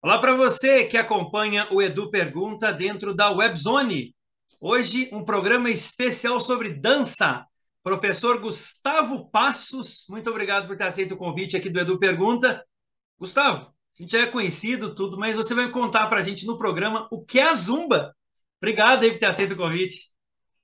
Olá para você que acompanha o Edu Pergunta dentro da Webzone. Hoje, um programa especial sobre dança. Professor Gustavo Passos, muito obrigado por ter aceito o convite aqui do Edu Pergunta. Gustavo, a gente já é conhecido tudo, mas você vai contar para a gente no programa o que é a Zumba. Obrigado aí por ter aceito o convite.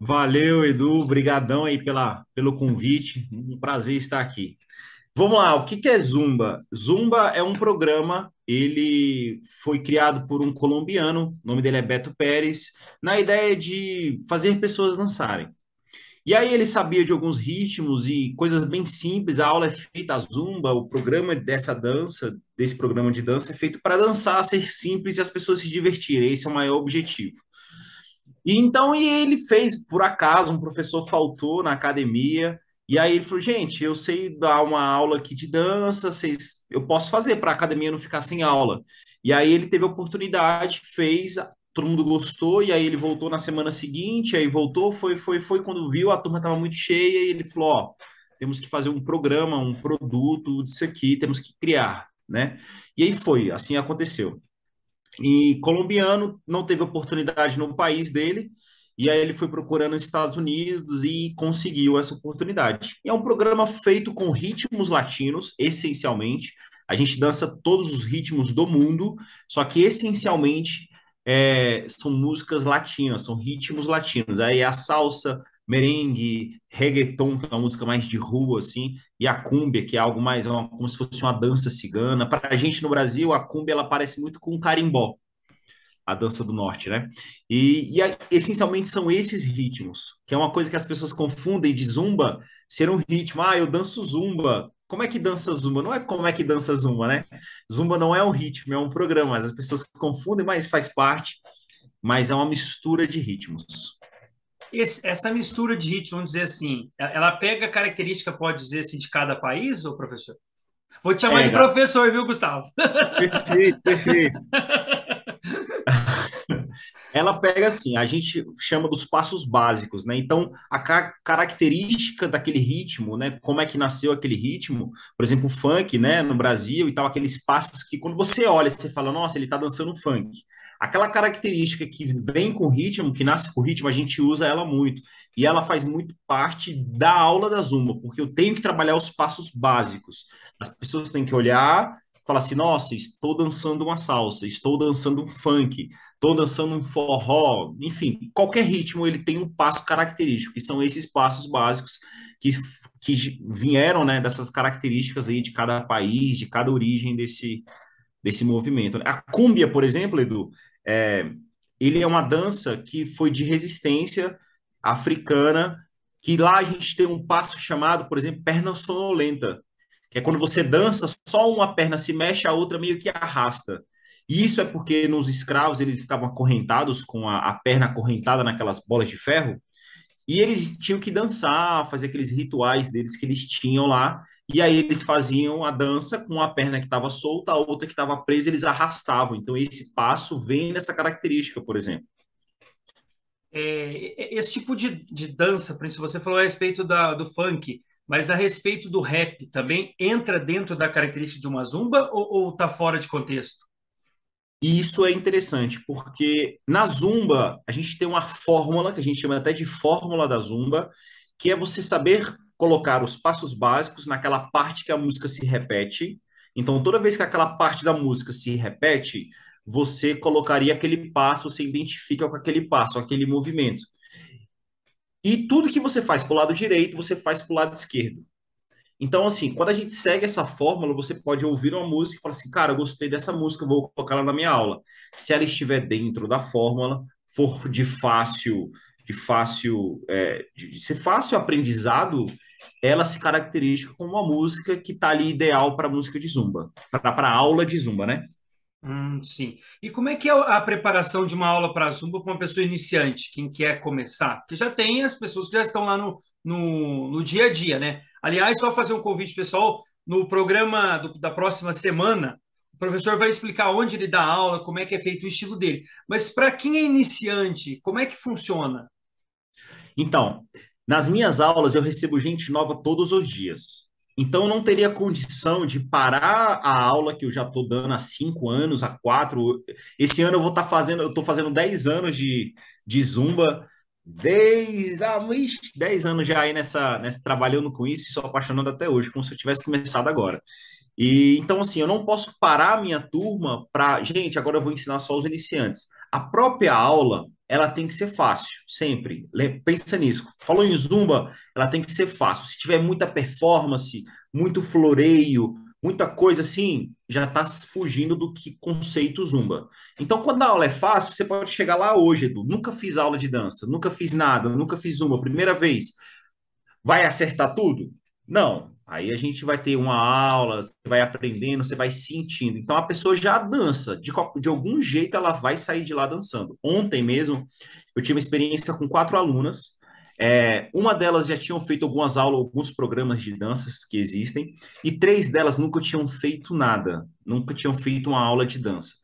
Valeu, Edu, brigadão aí pelo convite, um prazer estar aqui. Vamos lá, o que que é Zumba? Zumba é um programa, ele foi criado por um colombiano, o nome dele é Beto Pérez, na ideia de fazer pessoas dançarem. E aí ele sabia de alguns ritmos e coisas bem simples, a aula é feita, a Zumba, o programa dessa dança, desse programa de dança é feito para dançar, ser simples e as pessoas se divertirem, esse é o maior objetivo. E ele fez, por acaso, um professor faltou na academia, e aí ele falou, gente, eu sei dar uma aula aqui de dança, eu posso fazer para a academia não ficar sem aula. E aí ele teve a oportunidade, fez, todo mundo gostou, e aí ele voltou na semana seguinte, aí voltou, foi, quando viu, a turma estava muito cheia, e ele falou, ó, temos que fazer um programa, um produto disso aqui, temos que criar, né? E aí foi, assim aconteceu. E colombiano não teve oportunidade no país dele, e aí ele foi procurando nos Estados Unidos e conseguiu essa oportunidade. E é um programa feito com ritmos latinos, essencialmente. A gente dança todos os ritmos do mundo, só que essencialmente são músicas latinas, são ritmos latinos. Aí a salsa, merengue, reggaeton, que é uma música mais de rua, assim, e a cúmbia, que é algo mais, como se fosse uma dança cigana. Para a gente no Brasil, a cúmbia ela parece muito com o carimbó, a dança do norte, né? Essencialmente são esses ritmos, que é uma coisa que as pessoas confundem de zumba ser um ritmo. Ah, eu danço zumba. Como é que dança zumba? Não é como é que dança zumba, né? Zumba não é um ritmo, é um programa. Mas as pessoas confundem, mas faz parte. Mas é uma mistura de ritmos. Essa mistura de ritmo, vamos dizer assim, ela pega característica, pode dizer assim, de cada país, ô professor? Vou te chamar de Pega. professor, viu, Gustavo? Perfeito, perfeito. Ela pega assim, a gente chama dos passos básicos, né? Então, a característica daquele ritmo, né? Como é que nasceu aquele ritmo, por exemplo, o funk, né? No Brasil e tal, aqueles passos que quando você olha, você fala, nossa, ele tá dançando funk. Aquela característica que vem com o ritmo, que nasce com o ritmo, a gente usa ela muito. E ela faz muito parte da aula da Zumba, porque eu tenho que trabalhar os passos básicos. As pessoas têm que olhar, falar assim, nossa, estou dançando uma salsa, estou dançando um funk, estou dançando um forró, enfim, qualquer ritmo ele tem um passo característico, que são esses passos básicos que, que vieram, né, dessas características aí de cada país, de cada origem desse movimento. A cúmbia, por exemplo, Edu, é, ele é uma dança que foi de resistência africana, que lá a gente tem um passo chamado, por exemplo, perna sonolenta, que é quando você dança, só uma perna se mexe, a outra meio que arrasta. E isso é porque nos escravos eles ficavam acorrentados com a perna acorrentada naquelas bolas de ferro, e eles tinham que dançar, fazer aqueles rituais deles que eles tinham lá, e aí eles faziam a dança com a perna que estava solta, a outra que estava presa, eles arrastavam. Então esse passo vem nessa característica, por exemplo. Esse tipo de dança, por exemplo, você falou a respeito do funk, mas a respeito do rap, também entra dentro da característica de uma zumba ou tá fora de contexto? E isso é interessante, porque na Zumba a gente tem uma fórmula, que a gente chama até de fórmula da Zumba, que é você saber colocar os passos básicos naquela parte que a música se repete. Então, toda vez que aquela parte da música se repete, você colocaria aquele passo, você identifica com aquele passo, aquele movimento. E tudo que você faz para o lado direito, você faz para o lado esquerdo. Então, assim, quando a gente segue essa fórmula, você pode ouvir uma música e falar assim, cara, eu gostei dessa música, vou colocar ela na minha aula. Se ela estiver dentro da fórmula, for de ser fácil aprendizado, ela se caracteriza como uma música que está ali ideal para música de zumba, para aula de zumba, né? Sim. E como é que é a preparação de uma aula para zumba para uma pessoa iniciante, quem quer começar? Porque já tem as pessoas que já estão lá no dia a dia, né? Aliás, só fazer um convite, pessoal, no programa da próxima semana, o professor vai explicar onde ele dá aula, como é que é feito o estilo dele. Mas para quem é iniciante, como é que funciona? Então, nas minhas aulas eu recebo gente nova todos os dias. Então, eu não teria condição de parar a aula que eu já estou dando há 5 anos, há 4. Esse ano eu vou estar fazendo, eu estou fazendo 10 anos de Zumba, 10 anos já aí nessa trabalhando com isso e sou apaixonado até hoje, como se eu tivesse começado agora. E então, assim, eu não posso parar a minha turma para, gente, agora eu vou ensinar só os iniciantes. A própria aula, ela tem que ser fácil, sempre. Pensa nisso. Falou em Zumba, ela tem que ser fácil. Se tiver muita performance, muito floreio, muita coisa assim, já está fugindo do que conceito Zumba. Então, quando a aula é fácil, você pode chegar lá hoje, Edu. Nunca fiz aula de dança, nunca fiz nada, nunca fiz Zumba, primeira vez. Vai acertar tudo? Não. Aí a gente vai ter uma aula, você vai aprendendo, você vai sentindo. Então a pessoa já dança, de algum jeito ela vai sair de lá dançando. Ontem mesmo, eu tive uma experiência com 4 alunas. Uma delas já tinham feito algumas aulas, alguns programas de danças que existem, e 3 delas nunca tinham feito nada, nunca tinham feito uma aula de dança.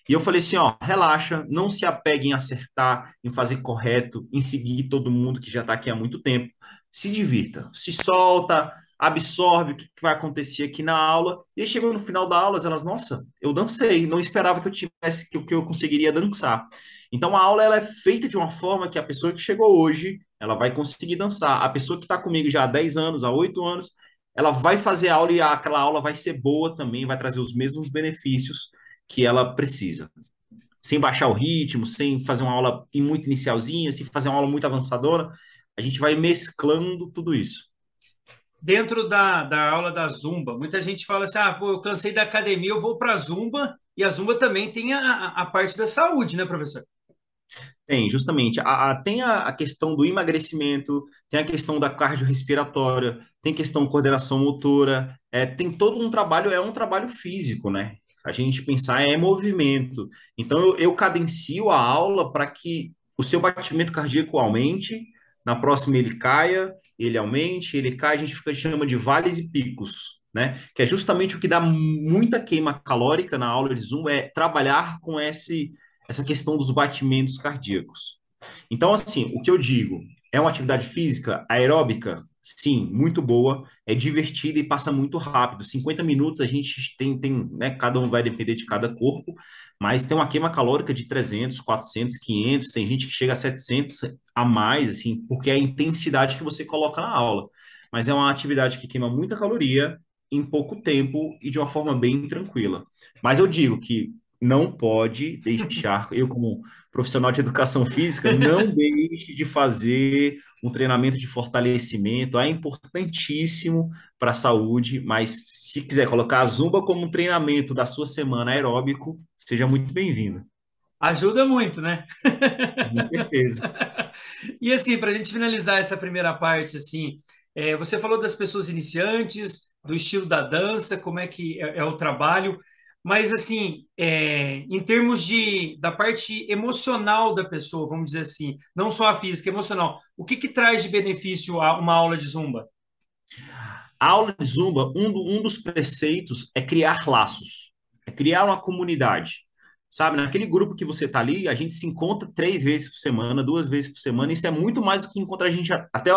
E eu falei assim, ó, relaxa, não se apegue em acertar, em fazer correto, em seguir todo mundo que já está aqui há muito tempo. Se divirta, se solta, absorve o que vai acontecer aqui na aula. E aí chegou no final da aula, elas, nossa, eu dancei, não esperava que eu tivesse, que eu conseguiria dançar. Então a aula ela é feita de uma forma que a pessoa que chegou hoje, ela vai conseguir dançar. A pessoa que está comigo já há 10 anos, há 8 anos, ela vai fazer aula e aquela aula vai ser boa também, vai trazer os mesmos benefícios que ela precisa. Sem baixar o ritmo, sem fazer uma aula muito inicialzinha, sem fazer uma aula muito avançadora, a gente vai mesclando tudo isso. Dentro da aula da Zumba, muita gente fala assim: ah, pô, eu cansei da academia, eu vou para a Zumba, e a Zumba também tem a parte da saúde, né, professor? Tem, justamente. Tem a questão do emagrecimento, tem a questão da cardiorrespiratória, tem questão de coordenação motora, tem todo um trabalho, é um trabalho físico, né? A gente pensar é movimento. Então, eu cadencio a aula para que o seu batimento cardíaco aumente, na próxima ele caia, ele aumente, ele cai, a gente chama de vales e picos, né? Que é justamente o que dá muita queima calórica na aula de Zoom, é trabalhar com essa questão dos batimentos cardíacos. Então, assim, o que eu digo, é uma atividade física aeróbica? Sim, muito boa, é divertida e passa muito rápido. 50 minutos a gente tem, né, cada um vai depender de cada corpo, mas tem uma queima calórica de 300, 400, 500, tem gente que chega a 700 a mais, assim, porque é a intensidade que você coloca na aula. Mas é uma atividade que queima muita caloria em pouco tempo e de uma forma bem tranquila. Mas eu digo que não pode deixar, eu como profissional de educação física, não deixe de fazer um treinamento de fortalecimento, é importantíssimo para a saúde, mas se quiser colocar a Zumba como um treinamento da sua semana aeróbico, seja muito bem-vindo. Ajuda muito, né? Com certeza. E assim, para a gente finalizar essa primeira parte, assim, você falou das pessoas iniciantes, do estilo da dança, como é que é o trabalho, mas assim, em termos da parte emocional da pessoa, vamos dizer assim, não só a física, emocional, o que que traz de benefício a uma aula de Zumba? A aula de Zumba, um dos preceitos é criar laços, é criar uma comunidade. Sabe, naquele grupo que você tá ali, a gente se encontra 3 vezes por semana, 2 vezes por semana. Isso é muito mais do que encontrar a gente, até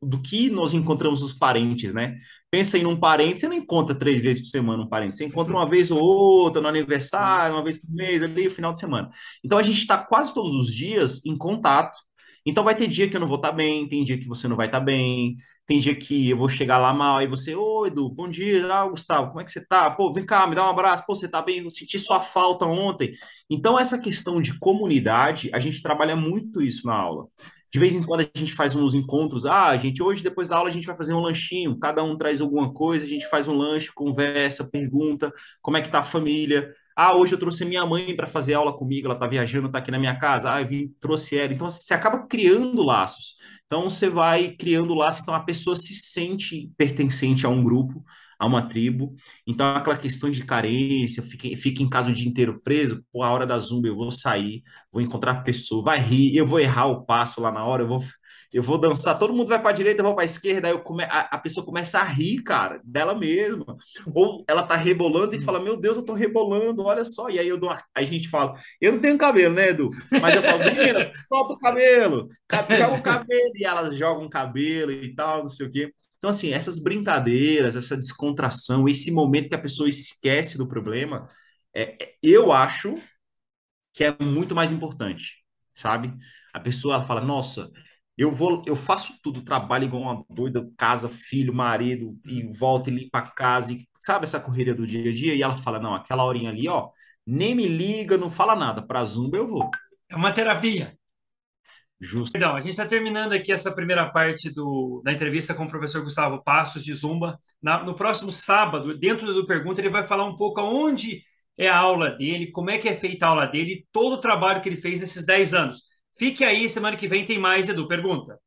do que nós encontramos os parentes, né? Pensa em um parente, você não encontra 3 vezes por semana um parente, você encontra uma vez ou outra no aniversário, uma vez por mês, ali, no final de semana. Então a gente está quase todos os dias em contato. Então vai ter dia que eu não vou estar bem, tem dia que você não vai estar bem, tem dia que eu vou chegar lá mal, aí você, ô Edu, bom dia, Gustavo, como é que você tá? Pô, vem cá, me dá um abraço, pô, você tá bem? Eu senti sua falta ontem. Então, essa questão de comunidade, a gente trabalha muito isso na aula. De vez em quando a gente faz uns encontros, gente, hoje depois da aula a gente vai fazer um lanchinho, cada um traz alguma coisa, a gente faz um lanche, conversa, pergunta, como é que tá a família. Hoje eu trouxe minha mãe para fazer aula comigo, ela tá viajando, tá aqui na minha casa. Eu vim, trouxe ela. Então, você acaba criando laços. Então você vai criando laços, então a pessoa se sente pertencente a um grupo, a uma tribo. Então aquela questão de carência, fica em casa o dia inteiro preso, pô, a hora da zumba eu vou sair, vou encontrar a pessoa, vai rir, eu vou errar o passo lá na hora, eu vou dançar, todo mundo vai para a direita, eu vou para a esquerda, aí a pessoa começa a rir, cara, dela mesma. Ou ela tá rebolando e fala, meu Deus, eu tô rebolando, olha só. E aí aí a gente fala, eu não tenho cabelo, né, Edu? Mas eu falo, menina, solta o cabelo, joga o cabelo, e elas jogam cabelo e tal, não sei o quê. Então, assim, essas brincadeiras, essa descontração, esse momento que a pessoa esquece do problema, eu acho que é muito mais importante, sabe? A pessoa ela fala, nossa, eu faço tudo, trabalho igual uma doida, casa, filho, marido, e volto e limpo a casa, e sabe essa correria do dia a dia? E ela fala, não, aquela horinha ali, ó, nem me liga, não fala nada, pra Zumba eu vou. É uma terapia. Justo. Perdão, a gente está terminando aqui essa primeira parte da entrevista com o professor Gustavo Passos de Zumba. No próximo sábado, dentro do Pergunta, ele vai falar um pouco aonde é a aula dele, como é que é feita a aula dele, todo o trabalho que ele fez nesses 10 anos. Fique aí, semana que vem tem mais, Edu. Pergunta.